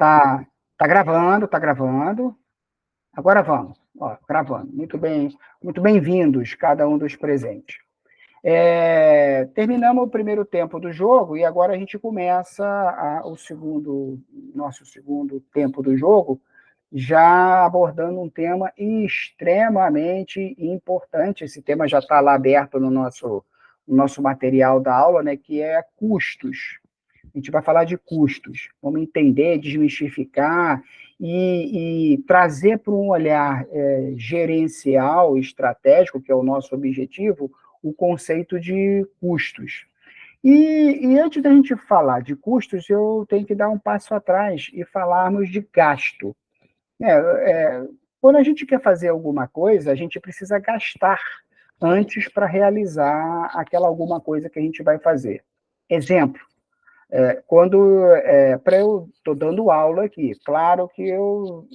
Tá, tá gravando, tá gravando. Agora vamos. Ó, gravando. Muito bem-vindos, cada um dos presentes. Terminamos o primeiro tempo do jogo e agora a gente começa nosso segundo tempo do jogo, já abordando um tema extremamente importante. Esse tema já está lá aberto no nosso material da aula, né, que é custos. A gente vai falar de custos, vamos entender, desmistificar e trazer para um olhar gerencial, estratégico, que é o nosso objetivo, o conceito de custos. E antes da gente falar de custos, eu tenho que dar um passo atrás e falarmos de gasto. É, quando a gente quer fazer alguma coisa, a gente precisa gastar antes para realizar aquela alguma coisa que a gente vai fazer. Exemplo, para eu estou dando aula aqui, claro que eu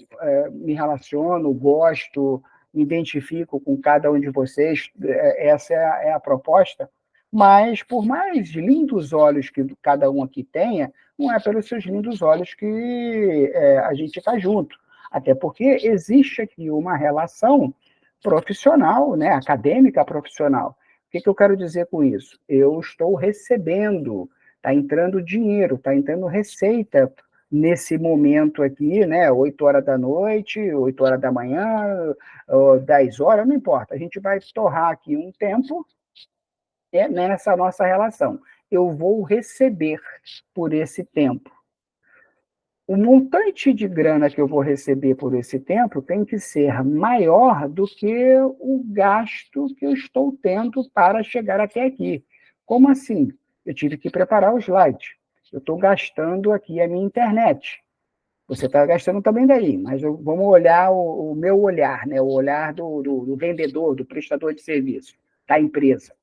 me relaciono, gosto, me identifico com cada um de vocês, essa é a proposta, mas por mais lindos olhos que cada um aqui tenha, não é pelos seus lindos olhos que a gente está junto, até porque existe aqui uma relação profissional, né, acadêmica profissional. O que eu quero dizer com isso? Eu estou recebendo, está entrando dinheiro, está entrando receita nesse momento aqui, né? 8 horas da noite, 8 horas da manhã, 10 horas, não importa. A gente vai torrar aqui um tempo nessa nossa relação. Eu vou receber por esse tempo. O montante de grana que eu vou receber por esse tempo tem que ser maior do que o gasto que eu estou tendo para chegar até aqui. Como assim? Eu tive que preparar o slide. Eu estou gastando aqui a minha internet. Você está gastando também daí, mas vamos olhar o meu olhar, né? O olhar do vendedor, do prestador de serviço, da empresa.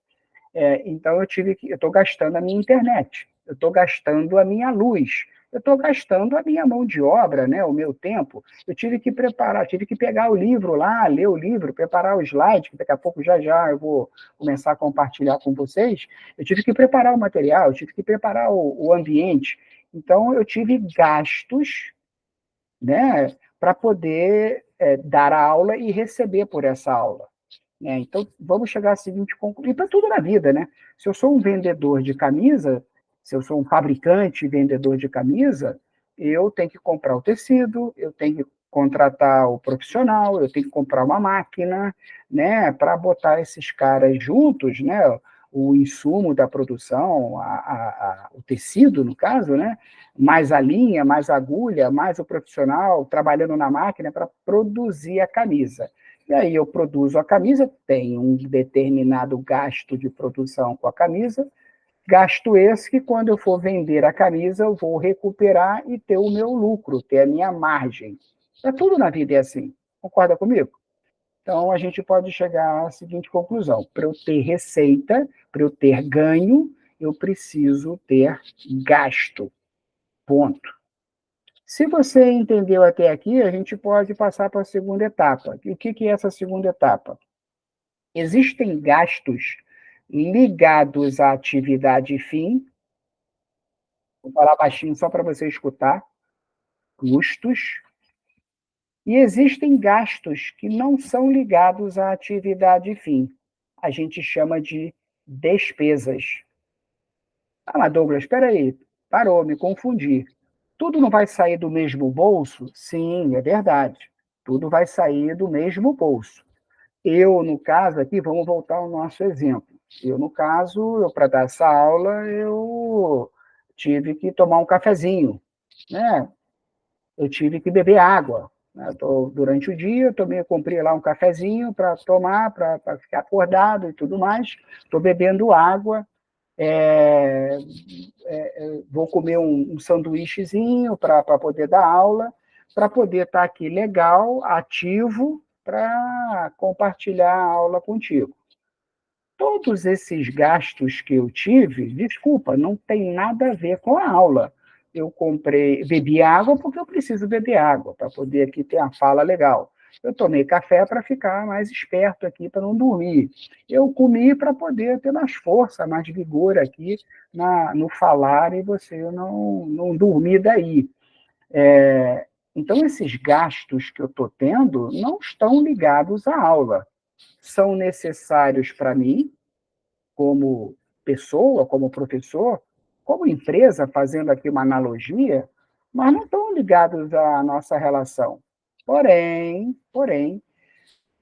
Então, eu estou gastando a minha internet, eu estou gastando a minha luz, eu estou gastando a minha mão de obra, né, o meu tempo. Eu tive que preparar, tive que pegar o livro lá, ler o livro, preparar o slide, que daqui a pouco já eu vou começar a compartilhar com vocês. Eu tive que preparar o material, eu tive que preparar o ambiente. Então, eu tive gastos, né, para poder dar a aula e receber por essa aula. Então, vamos chegar à seguinte conclusão, e para tudo na vida, né? Se eu sou um vendedor de camisa, se eu sou um fabricante vendedor de camisa, eu tenho que comprar o tecido, eu tenho que contratar o profissional, eu tenho que comprar uma máquina, né, para botar esses caras juntos, né, o insumo da produção, o tecido, no caso, né, mais a linha, mais a agulha, mais o profissional trabalhando na máquina para produzir a camisa. E aí eu produzo a camisa, tenho um determinado gasto de produção com a camisa, gasto esse que quando eu for vender a camisa eu vou recuperar e ter o meu lucro, ter a minha margem. Tudo na vida é assim, concorda comigo? Então a gente pode chegar à seguinte conclusão: para eu ter receita, para eu ter ganho, eu preciso ter gasto, ponto. Se você entendeu até aqui, a gente pode passar para a segunda etapa. E o que é essa segunda etapa? Existem gastos ligados à atividade fim, vou falar baixinho só para você escutar, custos, e existem gastos que não são ligados à atividade fim. A gente chama de despesas. Ah, mas Douglas, espera aí, parou, me confundi. Tudo não vai sair do mesmo bolso? Sim, é verdade. Tudo vai sair do mesmo bolso. Eu, no caso aqui, vamos voltar ao nosso exemplo. Eu, no caso, para dar essa aula, eu tive que tomar um cafezinho, né? Eu tive que beber água. Né? Durante o dia, comprei lá um cafezinho para tomar, para ficar acordado e tudo mais. Estou bebendo água. Vou comer um sanduíchezinho para poder dar aula, para poder estar aqui legal, ativo, para compartilhar a aula contigo. Todos esses gastos que eu tive, desculpa, não tem nada a ver com a aula. Eu bebi água porque eu preciso beber água, para poder aqui ter uma fala legal. Eu tomei café para ficar mais esperto aqui, para não dormir. Eu comi para poder ter mais força, mais vigor aqui no falar e você não dormir daí. Então, esses gastos que eu estou tendo não estão ligados à aula. São necessários para mim, como pessoa, como professor, como empresa, fazendo aqui uma analogia, mas não estão ligados à nossa relação. Porém,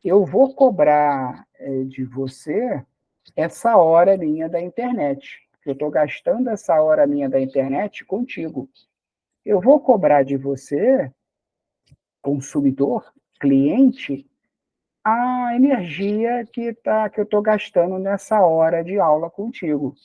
eu vou cobrar de você essa hora minha da internet. Eu estou gastando essa hora minha da internet contigo. Eu vou cobrar de você, consumidor, cliente, a energia que eu estou gastando nessa hora de aula contigo.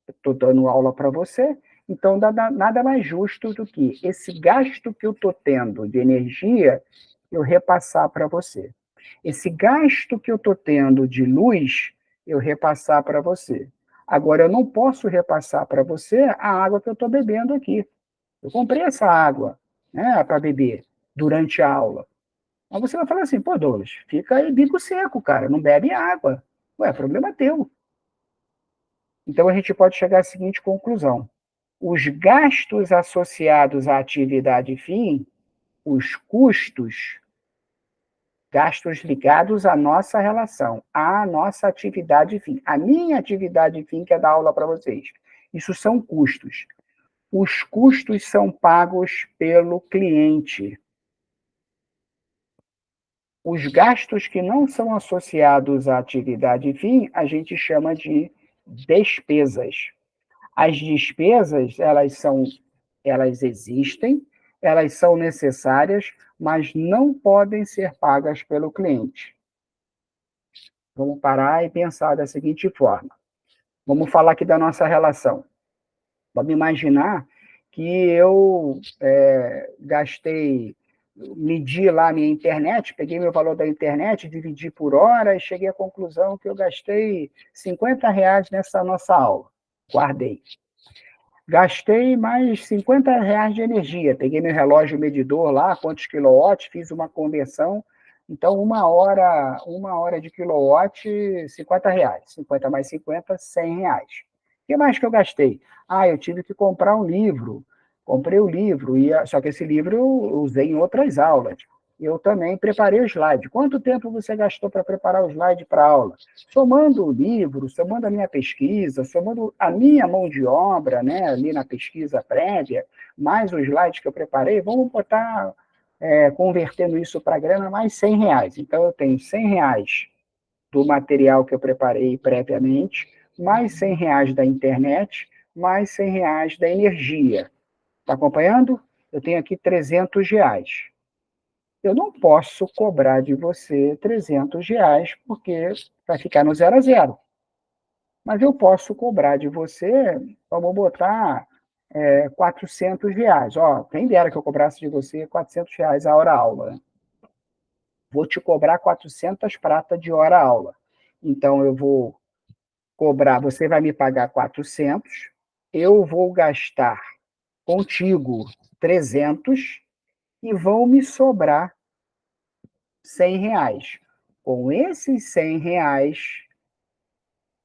Estou dando aula para você, então nada mais justo do que esse gasto que eu estou tendo de energia eu repassar para você. Esse gasto que eu estou tendo de luz, eu repassar para você. Agora, eu não posso repassar para você a água que eu estou bebendo aqui. Eu comprei essa água, né, para beber durante a aula. Mas você vai falar assim, pô, Douglas, fica aí bico seco, cara, não bebe água. Ué, problema teu. Então, a gente pode chegar à seguinte conclusão: os gastos associados à atividade fim, os custos, gastos ligados à nossa relação, à nossa atividade fim, a minha atividade fim, que é dar aula para vocês. Isso são custos. Os custos são pagos pelo cliente. Os gastos que não são associados à atividade fim, a gente chama de despesas. As despesas, elas existem, elas são necessárias, mas não podem ser pagas pelo cliente. Vamos parar e pensar da seguinte forma. Vamos falar aqui da nossa relação. Vamos imaginar que eu medi lá a minha internet, peguei meu valor da internet, dividi por hora e cheguei à conclusão que eu gastei R$ 50 nessa nossa aula. Guardei. Gastei mais R$ 50 de energia. Peguei meu relógio medidor lá, quantos quilowatts, fiz uma conversão. Então, uma hora de quilowatt, R$ 50. 50 mais 50, R$ 100. O que mais que eu gastei? Eu tive que comprar um livro. Comprei o livro, só que esse livro eu usei em outras aulas. Eu também preparei o slide. Quanto tempo você gastou para preparar o slide para a aula? Somando o livro, somando a minha pesquisa, somando a minha mão de obra, né, ali na pesquisa prévia, mais os slides que eu preparei, vamos botar, convertendo isso para grana, mais R$ 100. Então, eu tenho R$ 100 do material que eu preparei previamente, mais R$ 100 da internet, mais R$ 100 da energia. Está acompanhando? Eu tenho aqui R$ 300. Eu não posso cobrar de você R$ 300, porque vai ficar no 0 a 0. Mas eu posso cobrar de você, vamos botar R$ 400. Quem dera que eu cobrasse de você R$ 400 a hora aula. Né? Vou te cobrar 400 prata de hora aula. Então, eu vou cobrar, você vai me pagar 400, eu vou gastar contigo 300 e vão me sobrar R$ 100. Com esses R$ 100,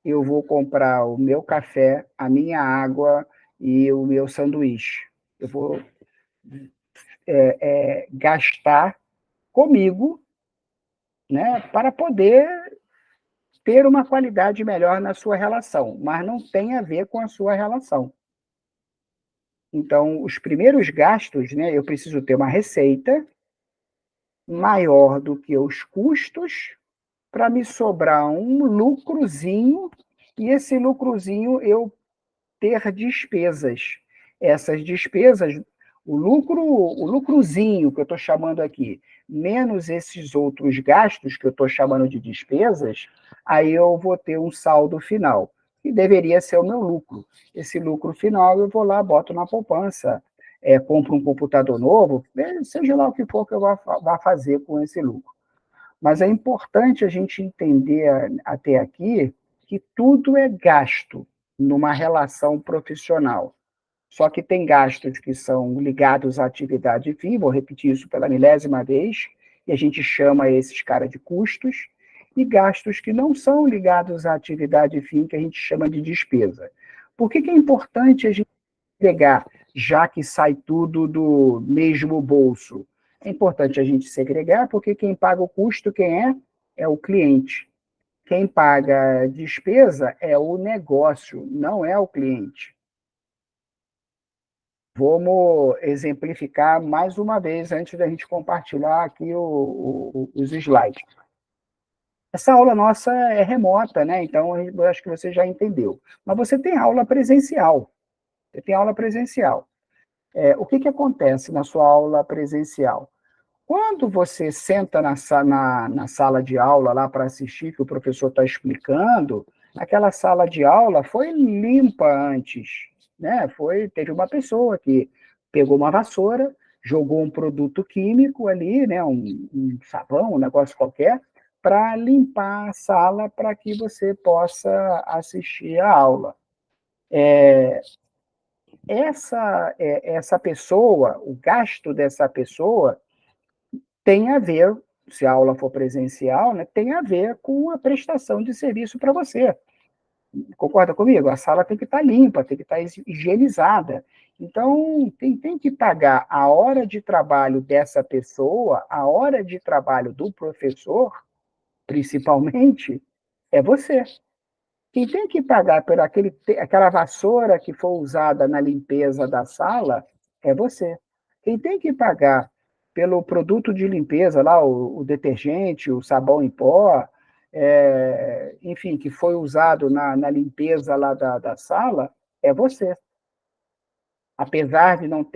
eu vou comprar o meu café, a minha água e o meu sanduíche. Eu vou gastar comigo, né, para poder ter uma qualidade melhor na sua relação, mas não tem a ver com a sua relação. Então, os primeiros gastos, né, eu preciso ter uma receita maior do que os custos para me sobrar um lucrozinho, e esse lucrozinho eu ter despesas. Essas despesas, o lucrozinho que eu estou chamando aqui, menos esses outros gastos que eu estou chamando de despesas, aí eu vou ter um saldo final, que deveria ser o meu lucro. Esse lucro final eu vou lá, boto na poupança, compro um computador novo, seja lá o que for que eu vá fazer com esse lucro. Mas é importante a gente entender até aqui que tudo é gasto numa relação profissional. Só que tem gastos que são ligados à atividade fim, vou repetir isso pela milésima vez, e a gente chama esses caras de custos, e gastos que não são ligados à atividade fim, que a gente chama de despesa. Por que é importante a gente segregar, já que sai tudo do mesmo bolso. É importante a gente segregar, porque quem paga o custo, quem é? É o cliente. Quem paga a despesa é o negócio, não é o cliente. Vamos exemplificar mais uma vez, antes da gente compartilhar aqui os slides. Essa aula nossa é remota, né? Então, eu acho que você já entendeu. Mas você tem aula presencial. Você tem aula presencial. O que acontece na sua aula presencial? Quando você senta na sala de aula lá para assistir, que o professor está explicando, aquela sala de aula foi limpa antes, né? Teve uma pessoa que pegou uma vassoura, jogou um produto químico ali, né? Um sabão, um negócio qualquer, para limpar a sala para que você possa assistir a aula. Essa pessoa, o gasto dessa pessoa tem a ver, se a aula for presencial, né, tem a ver com a prestação de serviço para você. Concorda comigo? A sala tem que estar limpa, tem que estar higienizada. Então, quem tem que pagar a hora de trabalho dessa pessoa, a hora de trabalho do professor, principalmente, é você. Quem tem que pagar por aquela vassoura que for usada na limpeza da sala é você. Quem tem que pagar pelo produto de limpeza, lá, o detergente, o sabão em pó, enfim, que foi usado na limpeza lá da sala, é você. Apesar de não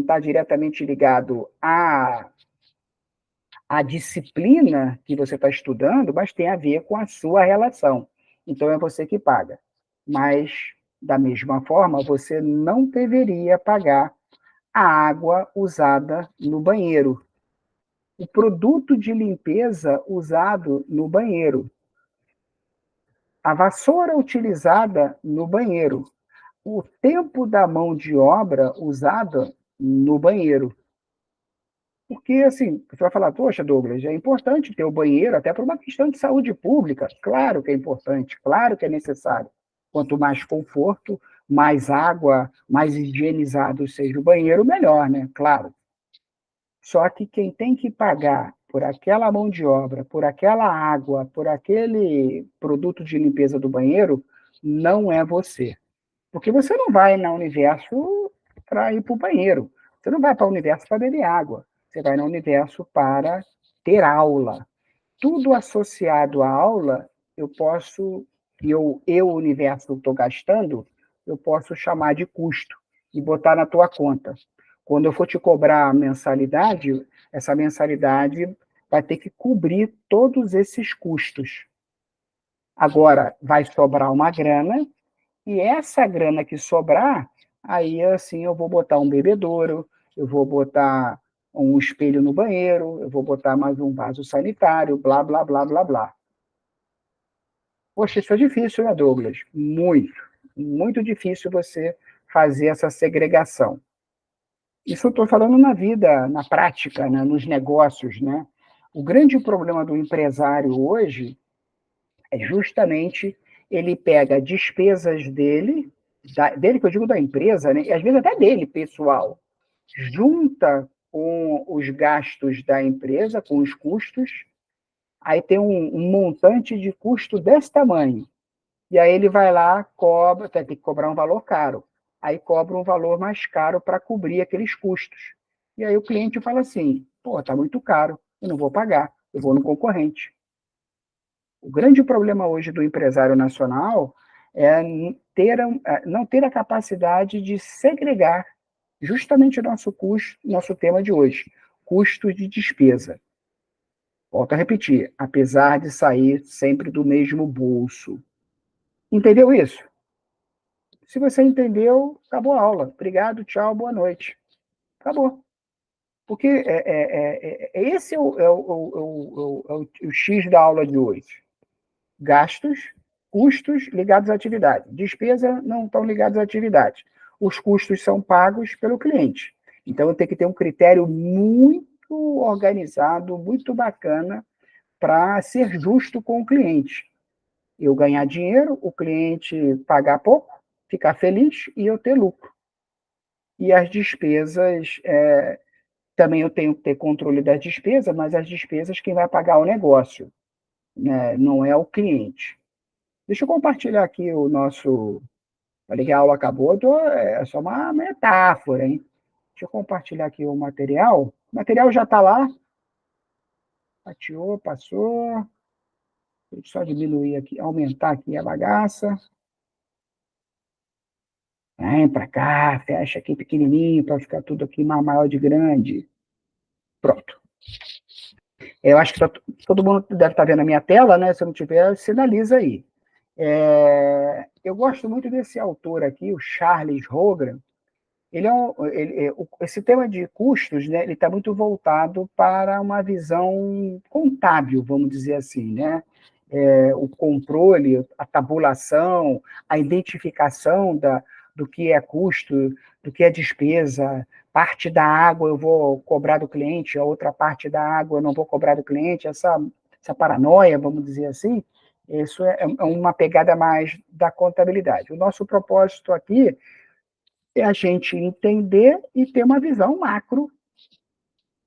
estar diretamente ligado à disciplina que você está estudando, mas tem a ver com a sua relação. Então é você que paga. Mas, da mesma forma, você não deveria pagar a água usada no banheiro, o produto de limpeza usado no banheiro, a vassoura utilizada no banheiro, o tempo da mão de obra usada no banheiro. Porque, assim, você vai falar, poxa, Douglas, é importante ter o banheiro, até por uma questão de saúde pública. Claro que é importante, claro que é necessário. Quanto mais conforto, mais água, mais higienizado seja o banheiro, melhor, né? Claro. Só que quem tem que pagar por aquela mão de obra, por aquela água, por aquele produto de limpeza do banheiro, não é você. Porque você não vai na Universo para ir para o banheiro. Você não vai para o Universo para beber água. Você vai no Universo para ter aula. Tudo associado à aula, eu posso, eu Universo, estou gastando, eu posso chamar de custo e botar na tua conta. Quando eu for te cobrar a mensalidade, essa mensalidade vai ter que cobrir todos esses custos. Agora, vai sobrar uma grana e essa grana que sobrar, aí assim eu vou botar um bebedouro, eu vou botar um espelho no banheiro, eu vou botar mais um vaso sanitário, blá, blá, blá, blá, blá. Poxa, isso é difícil, né, Douglas? Muito, muito difícil você fazer essa segregação. Isso eu estou falando na vida, na prática, né, nos negócios, né? O grande problema do empresário hoje é justamente ele pega despesas dele, dele que eu digo da empresa, né? E às vezes até dele, pessoal, junta com os gastos da empresa, com os custos, aí tem um montante de custo desse tamanho. E aí ele vai lá, cobra, tem que cobrar um valor caro. Aí cobra um valor mais caro para cobrir aqueles custos. E aí o cliente fala assim, pô, tá muito caro, eu não vou pagar, eu vou no concorrente. O grande problema hoje do empresário nacional é não ter a capacidade de segregar justamente o nosso custo, nosso tema de hoje, custo de despesa. Volto a repetir, apesar de sair sempre do mesmo bolso. Entendeu isso? Se você entendeu, acabou a aula. Obrigado, tchau, boa noite. Acabou. Porque esse é o X da aula de hoje. Gastos, custos ligados à atividade. Despesa não estão ligados à atividade. Os custos são pagos pelo cliente. Então, eu tenho que ter um critério muito organizado, muito bacana, para ser justo com o cliente. Eu ganhar dinheiro, o cliente pagar pouco, ficar feliz e eu ter lucro. e as despesas, também eu tenho que ter controle das despesas, mas as despesas quem vai pagar é o negócio, né? Não é o cliente. Deixa eu compartilhar aqui o nosso. Falei que a aula acabou, é só uma metáfora, hein? Deixa eu compartilhar aqui o material. O material já está lá. Fatiou, passou. Deixa eu só diminuir aqui, aumentar aqui a bagaça. Vem para cá, fecha aqui pequenininho para ficar tudo aqui maior de grande. Pronto. Eu acho que todo mundo deve estar vendo a minha tela, né? Se não tiver, sinaliza aí. Eu gosto muito desse autor aqui, o Charles Hogan. Esse tema de custos, né, ele está muito voltado para uma visão contábil, vamos dizer assim, né? O controle, a tabulação, a identificação do que é custo, do que é despesa. Parte da água eu vou cobrar do cliente, a outra parte da água eu não vou cobrar do cliente. Essa paranoia, vamos dizer assim, isso é uma pegada mais da contabilidade. O nosso propósito aqui é a gente entender e ter uma visão macro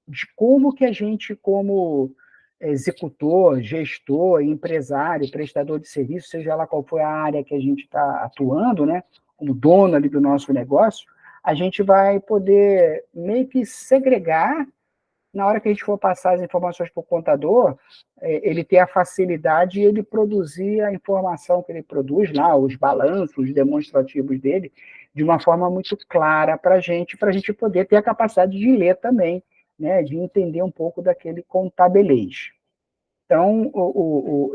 de como que a gente, como executor, gestor, empresário, prestador de serviço, seja lá qual for a área que a gente está atuando, né, como dono ali do nosso negócio, a gente vai poder meio que segregar na hora que a gente for passar as informações para o contador, ele ter a facilidade e ele produzir a informação que ele produz lá, os balanços demonstrativos dele, de uma forma muito clara para a gente poder ter a capacidade de ler também, né, de entender um pouco daquele contabelês. Então,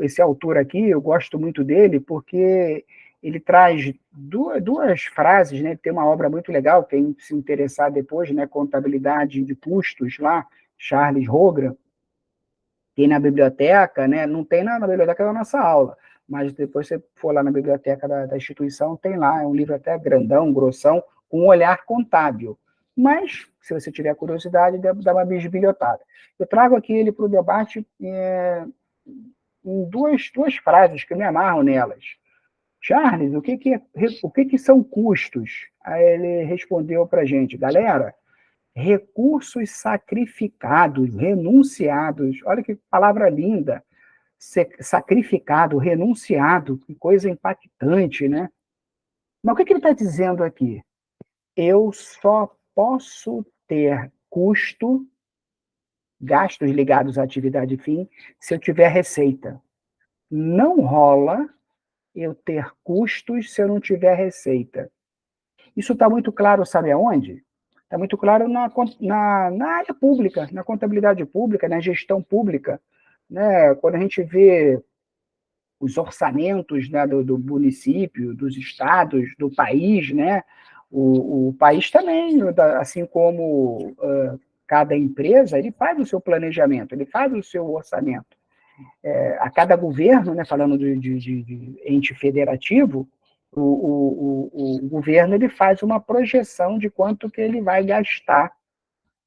esse autor aqui, eu gosto muito dele porque ele traz duas frases, né? Tem uma obra muito legal, quem se interessar depois, né? Contabilidade de custos lá, Charles Hogan, tem na biblioteca, né? Não tem na biblioteca da nossa aula, mas depois você for lá na biblioteca da instituição, tem lá, é um livro até grandão, grossão, com um olhar contábil. Mas, se você tiver curiosidade, deve dar uma bisbilhotada. Eu trago aqui ele para o debate em duas frases que eu me amarro nelas. Charles, o que são custos? Aí ele respondeu para a gente, galera, recursos sacrificados, renunciados. Olha que palavra linda. Sacrificado, renunciado, que coisa impactante, né? Mas o que ele está dizendo aqui? Eu só posso ter custo, gastos ligados à atividade fim, se eu tiver receita. Não rola eu ter custos se eu não tiver receita. Isso está muito claro, sabe aonde? Está muito claro na área pública, na contabilidade pública, na gestão pública. Né? Quando a gente vê os orçamentos, né, do município, dos estados, do país, né? O país também, assim como cada empresa, ele faz o seu planejamento, ele faz o seu orçamento. A cada governo, né, falando de ente federativo, o governo ele faz uma projeção de quanto que ele vai gastar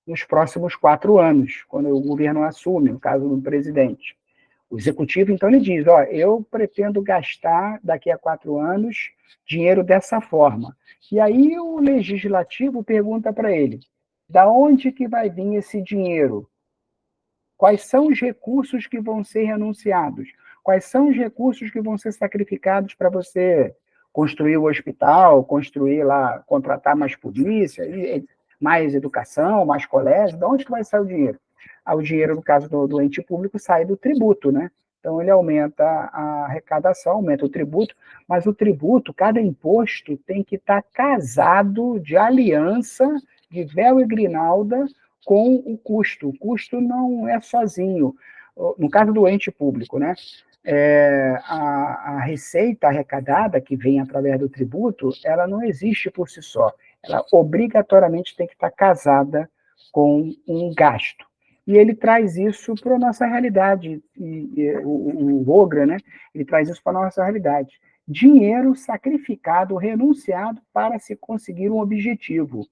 nos próximos 4 anos, quando o governo assume, no caso do presidente. O executivo, então, ele diz, eu pretendo gastar daqui a 4 anos dinheiro dessa forma. E aí o legislativo pergunta para ele, da onde que vai vir esse dinheiro? Quais são os recursos que vão ser renunciados? Quais são os recursos que vão ser sacrificados para você construir o hospital, construir lá, contratar mais polícia, mais educação, mais colégio? De onde que vai sair o dinheiro? O dinheiro, no caso do ente público, sai do tributo, né? Então, ele aumenta a arrecadação, aumenta o tributo, mas o tributo, cada imposto tem que estar casado de aliança, de véu e grinalda, com o custo. O custo não é sozinho. No caso do ente público, né? A receita arrecadada, que vem através do tributo, ela não existe por si só. Ela obrigatoriamente tem que estar casada com um gasto. E ele traz isso para a nossa realidade. O Rogra, né? Ele traz isso para a nossa realidade. Dinheiro sacrificado, renunciado para se conseguir um objetivo.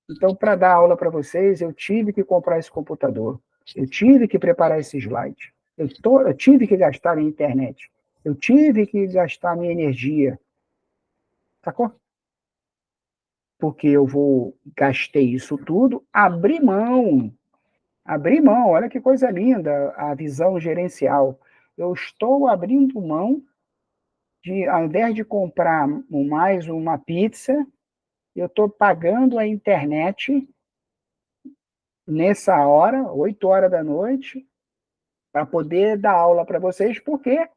Então, para dar aula para vocês, eu tive que comprar esse computador, eu tive que preparar esse slide, eu tive que gastar minha internet, eu tive que gastar minha energia, sacou? porque eu gastei isso tudo, abrir mão, olha que coisa linda a visão gerencial. Eu estou abrindo mão de, ao invés de comprar mais uma pizza, eu estou pagando a internet nessa hora, 8 horas da noite, para poder dar aula para vocês. Por quê?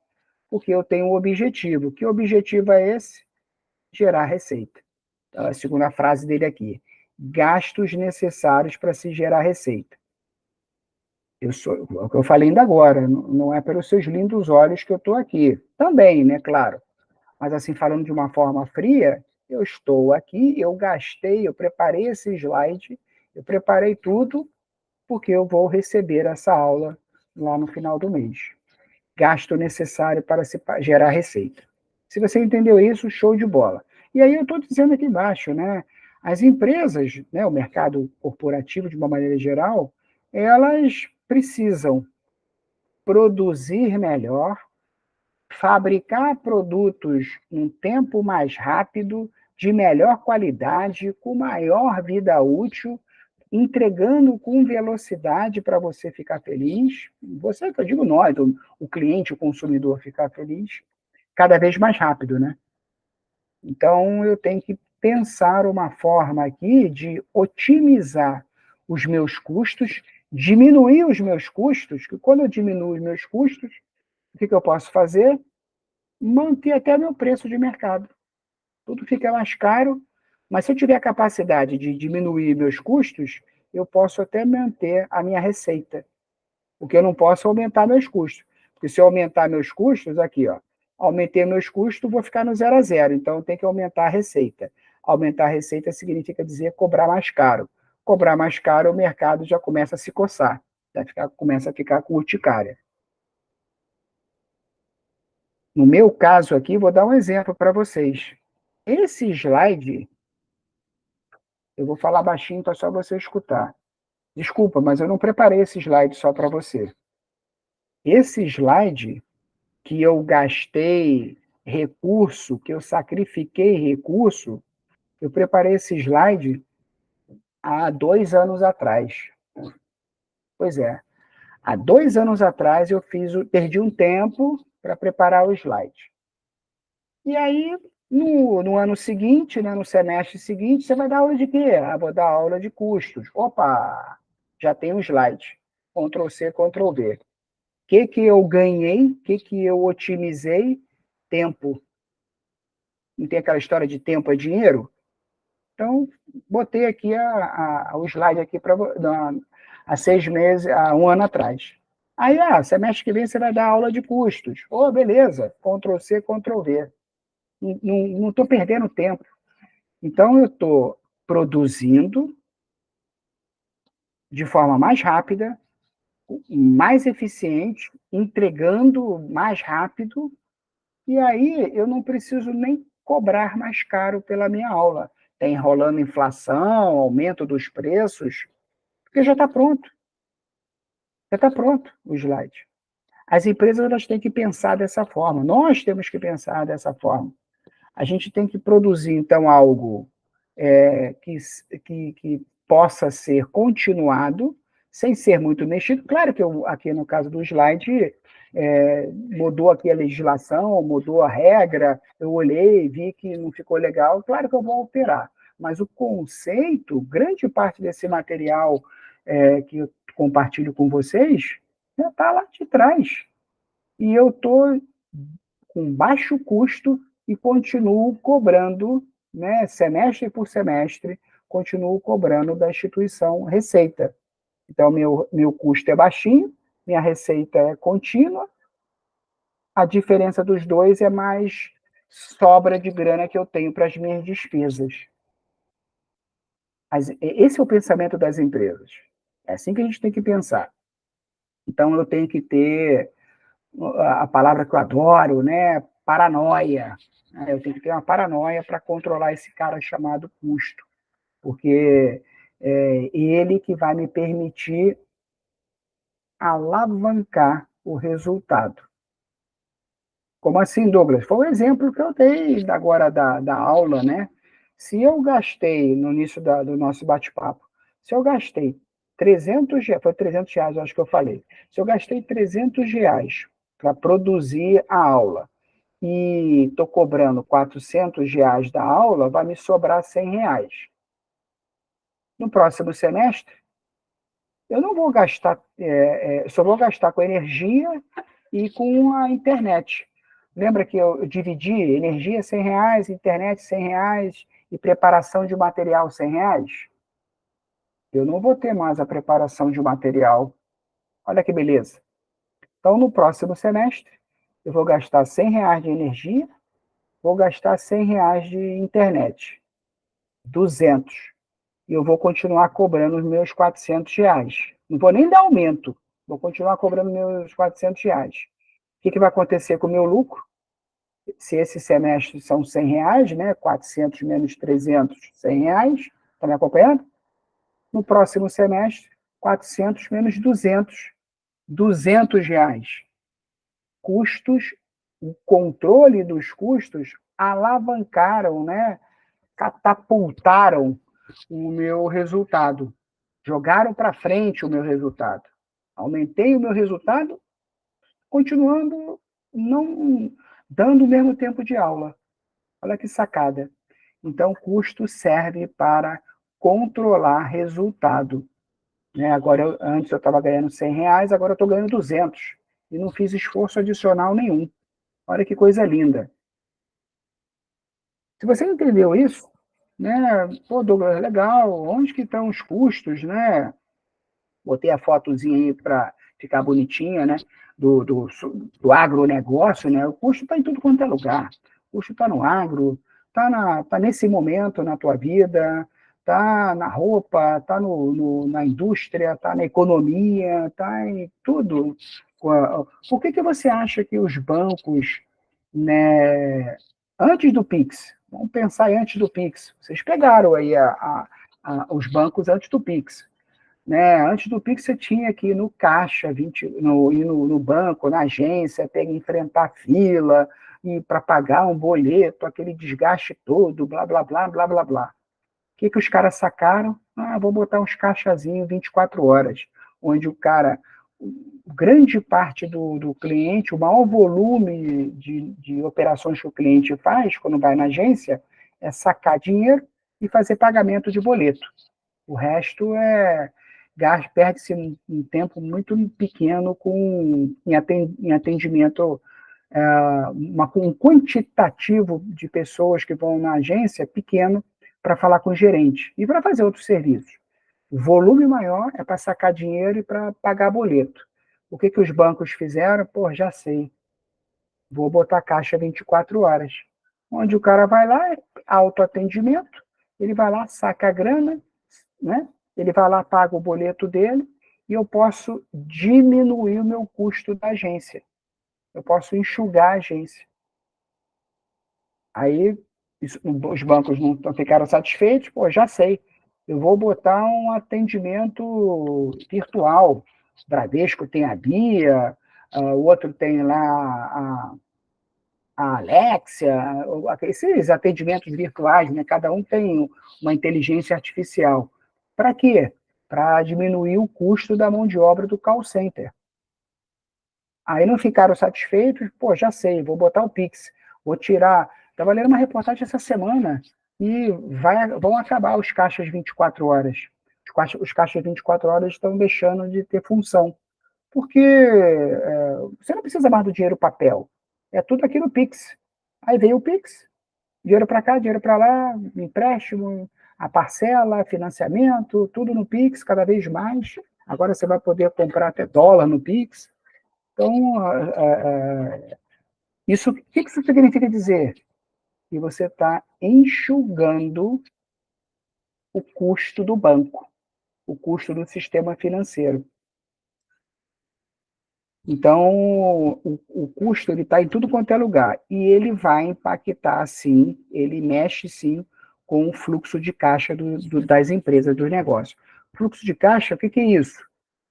Porque eu tenho um objetivo. Que objetivo é esse? Gerar receita. Então, a segunda frase dele aqui: gastos necessários para se gerar receita. O que eu falei ainda agora, não é pelos seus lindos olhos que eu estou aqui. Também, né, claro. Mas assim, falando de uma forma fria, eu estou aqui, eu gastei, eu preparei esse slide, eu preparei tudo, porque eu vou receber essa aula lá no final do mês. Gasto necessário para se gerar receita. Se você entendeu isso, show de bola. E aí eu estou dizendo aqui embaixo, né? As empresas, né, o mercado corporativo de uma maneira geral, elas precisam produzir melhor, fabricar produtos num tempo mais rápido, de melhor qualidade, com maior vida útil, entregando com velocidade para você ficar feliz. Você, que eu digo nós, o cliente, o consumidor ficar feliz, cada vez mais rápido, né? Então, eu tenho que pensar uma forma aqui de otimizar os meus custos, diminuir os meus custos, que quando eu diminuo os meus custos, o que eu posso fazer? Manter até meu preço de mercado. Tudo fica mais caro, mas se eu tiver a capacidade de diminuir meus custos, eu posso até manter a minha receita, porque eu não posso aumentar meus custos. Porque se eu aumentar meus custos, aqui, ó, aumentei meus custos, vou ficar no zero a zero, então eu tenho que aumentar a receita. Aumentar a receita significa dizer cobrar mais caro. Cobrar mais caro, o mercado já começa a se coçar, começa a ficar com urticária. No meu caso aqui, vou dar um exemplo para vocês. Esse slide, eu vou falar baixinho para só você escutar. Desculpa, mas eu não preparei esse slide só para você. Esse slide que eu gastei recurso, que eu sacrifiquei recurso, eu preparei esse slide há 2 anos atrás. Pois é, há 2 anos atrás eu perdi um tempo para preparar o slide. E aí, no ano seguinte, né, no semestre seguinte, você vai dar aula de quê? Ah, vou dar aula de custos. Opa, já tem um slide. Ctrl+C, Ctrl+V. O que eu ganhei? O que eu otimizei? Tempo. Não tem aquela história de tempo é dinheiro? Então, botei aqui o slide aqui há 6 meses, há um ano atrás. Aí, semestre que vem você vai dar aula de custos. Oh, beleza. Ctrl+C, Ctrl+V. Não estou perdendo tempo. Então, eu estou produzindo de forma mais rápida, mais eficiente, entregando mais rápido, e aí eu não preciso nem cobrar mais caro pela minha aula. Tem rolando inflação, aumento dos preços, porque já está pronto. Já está pronto o slide. As empresas elas têm que pensar dessa forma. Nós temos que pensar dessa forma. A gente tem que produzir, então, algo que possa ser continuado, sem ser muito mexido. Claro que aqui no caso do slide, mudou aqui a legislação, mudou a regra, eu olhei, vi que não ficou legal, claro que eu vou alterar. Mas o conceito, grande parte desse material que eu compartilho com vocês, já está lá de trás. E eu estou com baixo custo e continuo cobrando, né, semestre por semestre, continuo cobrando da instituição receita. Então, meu custo é baixinho, minha receita é contínua, a diferença dos dois é mais sobra de grana que eu tenho para as minhas despesas. Esse é o pensamento das empresas. É assim que a gente tem que pensar. Então, eu tenho que ter a palavra que eu adoro, né? Paranoia. Eu tenho que ter uma paranoia para controlar esse cara chamado custo, porque é ele que vai me permitir alavancar o resultado. Como assim, Douglas? Foi o exemplo que eu dei agora da aula, né? Se eu gastei, no início do nosso bate-papo, se eu gastei 300 reais, foi 300 reais, eu acho que eu falei. Se eu gastei 300 reais para produzir a aula e estou cobrando 400 reais da aula, vai me sobrar 100 reais. No próximo semestre, eu não vou gastar, só vou gastar com energia e com a internet. Lembra que eu dividi energia 100 reais, internet 100 reais e preparação de material 100 reais? Eu não vou ter mais a preparação de material. Olha que beleza. Então, no próximo semestre, eu vou gastar 100 reais de energia, vou gastar 100 reais de internet, 200. E eu vou continuar cobrando os meus 400 reais. Não vou nem dar aumento, vou continuar cobrando meus 400 reais. O que vai acontecer com o meu lucro? Se esse semestre são 100 reais, né? 400 menos 300, 100 reais. Está me acompanhando? No próximo semestre, 400 menos 200, 200 reais. Custos, o controle dos custos alavancaram, né? Catapultaram o meu resultado. Jogaram para frente o meu resultado. Aumentei o meu resultado, continuando não dando o mesmo tempo de aula. Olha que sacada. Então, custo serve para controlar resultado. Né? Agora, antes eu estava ganhando 100 reais, agora eu estou ganhando 200. E não fiz esforço adicional nenhum. Olha que coisa linda. Se você entendeu isso, né? Pô, Douglas, legal. Onde que estão os custos, né? Botei a fotozinha aí para ficar bonitinha, né? Do agronegócio, né? O custo está em tudo quanto é lugar. O custo está no agro, tá nesse momento na tua vida, tá na roupa, tá na indústria, tá na economia, tá em tudo. Por que você acha que os bancos, né, antes do Pix, vamos pensar aí antes do Pix, vocês pegaram aí os bancos antes do Pix, né? Antes do Pix, você tinha que ir no caixa, ir no banco, na agência, ter que enfrentar fila, e para pagar um boleto, aquele desgaste todo, blá, blá, blá, blá, blá, blá. O que os caras sacaram? Ah, vou botar uns caixazinhos 24 horas, onde o cara, grande parte do cliente, o maior volume de operações que o cliente faz quando vai na agência é sacar dinheiro e fazer pagamento de boleto. O resto perde-se um tempo muito pequeno em atendimento, um quantitativo de pessoas que vão na agência pequeno para falar com o gerente e para fazer outros serviços. O volume maior é para sacar dinheiro e para pagar boleto. O que os bancos fizeram? Pô, já sei. Vou botar caixa 24 horas. Onde o cara vai lá, autoatendimento, ele vai lá, saca a grana, né? Ele vai lá, paga o boleto dele e eu posso diminuir o meu custo da agência. Eu posso enxugar a agência. Aí os bancos não ficaram satisfeitos, pô, já sei. Eu vou botar um atendimento virtual. Bradesco tem a Bia, o outro tem lá a Alexia, esses atendimentos virtuais, né? Cada um tem uma inteligência artificial. Para quê? Para diminuir o custo da mão de obra do call center. Aí não ficaram satisfeitos, pô, já sei, vou botar o Pix, vou tirar. Estava lendo uma reportagem essa semana e vão acabar os caixas 24 horas. Os caixas 24 horas estão deixando de ter função. Porque você não precisa mais do dinheiro papel. É tudo aqui no Pix. Aí veio o Pix, dinheiro para cá, dinheiro para lá, empréstimo, a parcela, financiamento, tudo no Pix, cada vez mais. Agora você vai poder comprar até dólar no Pix. Então, o que isso significa dizer? Que você está enxugando o custo do banco, o custo do sistema financeiro. Então, o custo ele está em tudo quanto é lugar. E ele vai impactar, sim, ele mexe, sim, com o fluxo de caixa das empresas, dos negócios. Fluxo de caixa, o que é isso?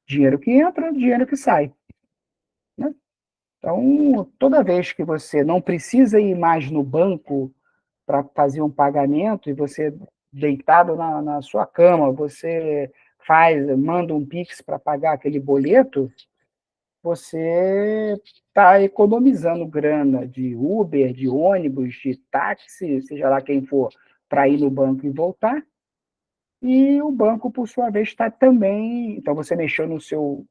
Dinheiro que entra, dinheiro que sai. Né? Então, toda vez que você não precisa ir mais no banco para fazer um pagamento e você, deitado na sua cama, você manda um Pix para pagar aquele boleto, você está economizando grana de Uber, de ônibus, de táxi, seja lá quem for, para ir no banco e voltar. E o banco, por sua vez, está também. Então, você mexeu no seu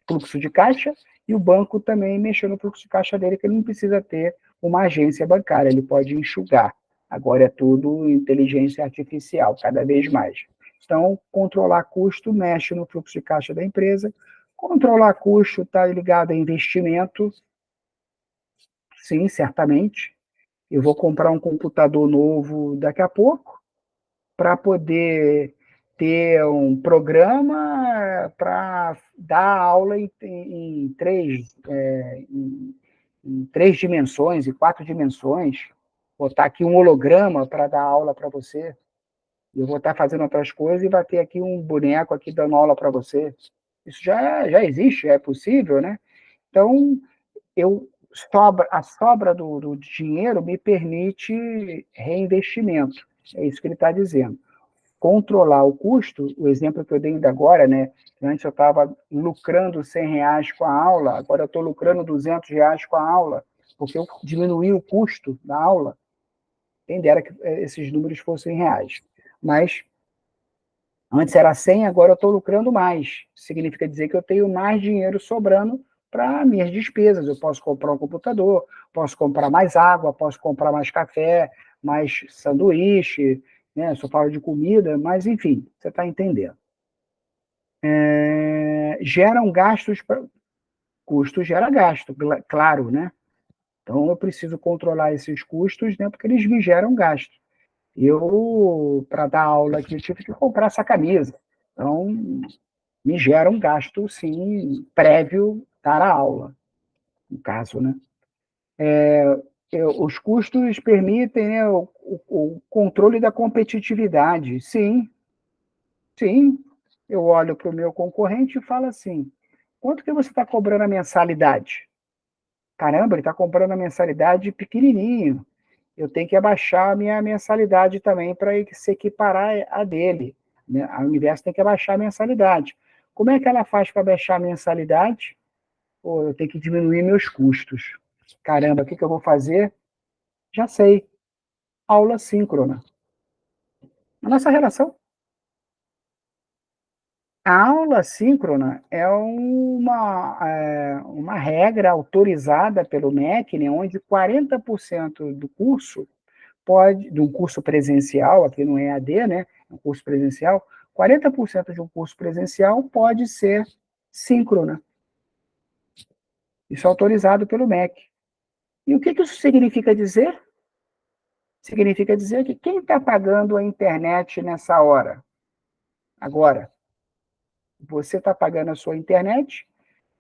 fluxo de caixa e o banco também mexeu no fluxo de caixa dele, que ele não precisa ter uma agência bancária, ele pode enxugar. Agora é tudo inteligência artificial, cada vez mais. Então, controlar custo mexe no fluxo de caixa da empresa. Controlar custo está ligado a investimento, sim, certamente. Eu vou comprar um computador novo daqui a pouco para poder ter um programa para dar aula em três dimensões, em quatro dimensões. Botar aqui um holograma para dar aula para você. Eu vou estar fazendo outras coisas e vai ter aqui um boneco aqui dando aula para você. Isso já existe, já é possível, né? Então, a sobra do dinheiro me permite reinvestimento. É isso que ele está dizendo. Controlar o custo, o exemplo que eu dei ainda agora, né? Antes eu estava lucrando R$ 100 com a aula, agora eu estou lucrando R$ 200 com a aula, porque eu diminuí o custo da aula. Quem dera que esses números fossem reais. Mas antes era 100, agora eu estou lucrando mais. Significa dizer que eu tenho mais dinheiro sobrando para minhas despesas. Eu posso comprar um computador, posso comprar mais água, posso comprar mais café, mais sanduíche, né? Só falo de comida, mas enfim, você está entendendo. Geram gastos, custo gera gasto, claro, né? Então eu preciso controlar esses custos, né? Porque eles me geram gasto. Eu, para dar aula aqui, eu tive que comprar essa camisa. Então, me gera um gasto, sim, prévio dar a aula, no caso, né? Os custos permitem, né, o controle da competitividade. Sim, sim. Eu olho para o meu concorrente e falo assim: quanto que você está cobrando a mensalidade? Caramba, ele está cobrando a mensalidade pequenininho. Eu tenho que abaixar a minha mensalidade também para se equiparar a dele. A Universo tem que abaixar a mensalidade. Como é que ela faz para baixar a mensalidade? Pô, eu tenho que diminuir meus custos. Caramba, o que eu vou fazer? Já sei. Aula síncrona. A nossa relação. A aula síncrona é uma regra autorizada pelo MEC, né, onde 40% do curso de um curso presencial, aqui no EAD, né, um curso presencial, 40% de um curso presencial pode ser síncrona. Isso é autorizado pelo MEC. E o que isso significa dizer? Significa dizer que quem está pagando a internet nessa hora? Agora, você está pagando a sua internet,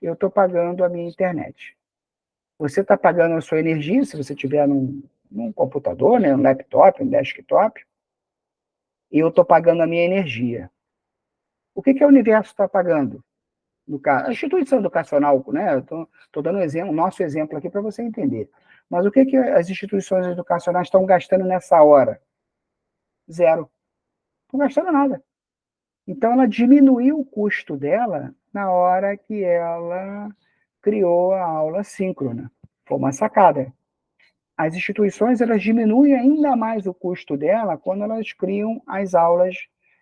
eu estou pagando a minha internet. Você está pagando a sua energia, se você tiver num computador, né, um laptop, um desktop, e eu estou pagando a minha energia. O que o universo está pagando? No caso, a instituição educacional, né? Estou dando exemplo, nosso exemplo aqui para você entender. Mas o que as instituições educacionais estão gastando nessa hora? Zero. Não estão gastando nada. Então, ela diminuiu o custo dela na hora que ela criou a aula síncrona. Foi uma sacada. As instituições elas diminuem ainda mais o custo dela quando elas criam as aulas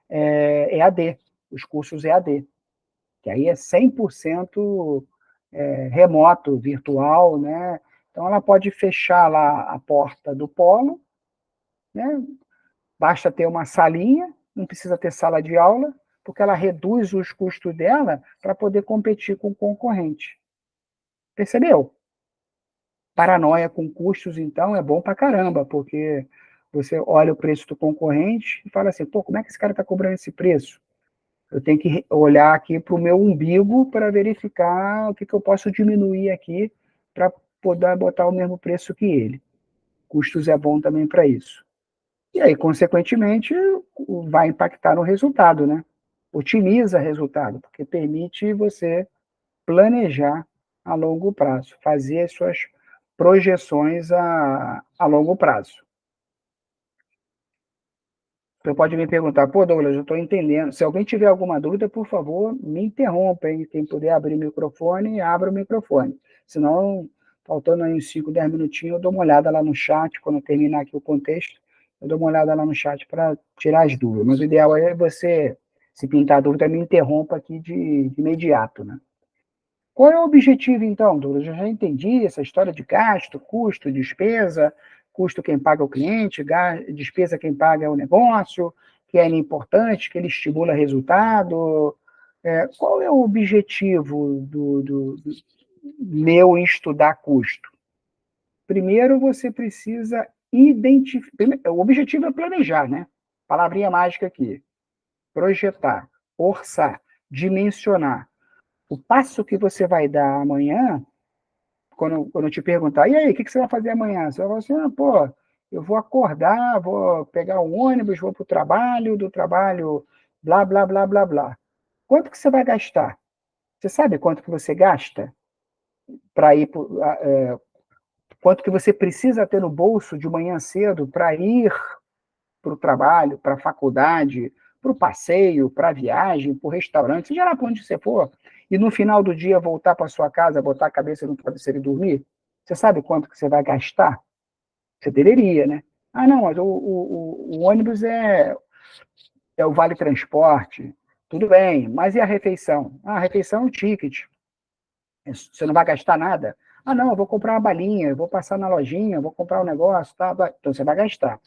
EAD, os cursos EAD, que aí é 100% remoto, virtual, né? Então, ela pode fechar lá a porta do polo, né? Basta ter uma salinha, não precisa ter sala de aula, porque ela reduz os custos dela para poder competir com o concorrente. Percebeu? Paranoia com custos, então, é bom para caramba, porque você olha o preço do concorrente e fala assim, pô, como é que esse cara está cobrando esse preço? Eu tenho que olhar aqui para o meu umbigo para verificar o que eu posso diminuir aqui para poder botar o mesmo preço que ele. Custos é bom também para isso. E aí, consequentemente, vai impactar no resultado, né? Otimiza o resultado, porque permite você planejar a longo prazo, fazer as suas projeções a longo prazo. Você pode me perguntar, pô, Douglas, eu estou entendendo. Se alguém tiver alguma dúvida, por favor, me interrompa, hein? Quem puder abrir o microfone, abra o microfone. Senão, faltando aí uns 5, 10 minutinhos, eu dou uma olhada lá no chat, quando eu terminar aqui o contexto, eu dou uma olhada lá no chat para tirar as dúvidas. Mas o ideal é você, se pintar dúvida, me interrompa aqui de imediato, né? Qual é o objetivo, então, Douglas? Eu já entendi essa história de gasto, custo, despesa, custo quem paga é o cliente, despesa quem paga é o negócio, que é importante, que ele estimula resultado. Qual é o objetivo do meu em estudar custo? Primeiro, você precisa identificar. O objetivo é planejar, né? Palavrinha mágica aqui. Projetar, orçar, dimensionar. O passo que você vai dar amanhã, quando eu te perguntar, e aí, o que você vai fazer amanhã? Você vai falar assim, pô, eu vou acordar, vou pegar um ônibus, vou para o trabalho, do trabalho, blá, blá, blá, blá, blá. Quanto que você vai gastar? Você sabe quanto que você gasta para ir, quanto que você precisa ter no bolso de manhã cedo para ir para o trabalho, para a faculdade, para o passeio, para a viagem, para o restaurante, seja lá para onde você for, e no final do dia voltar para sua casa, botar a cabeça no travesseiro e dormir? Você sabe quanto que você vai gastar? Você deveria, né? Ah, não, mas o ônibus é o vale transporte, tudo bem, mas e a refeição? Ah, a refeição é um ticket, você não vai gastar nada? Ah, não, eu vou comprar uma balinha, eu vou passar na lojinha, vou comprar um negócio, tá? Então você vai gastar.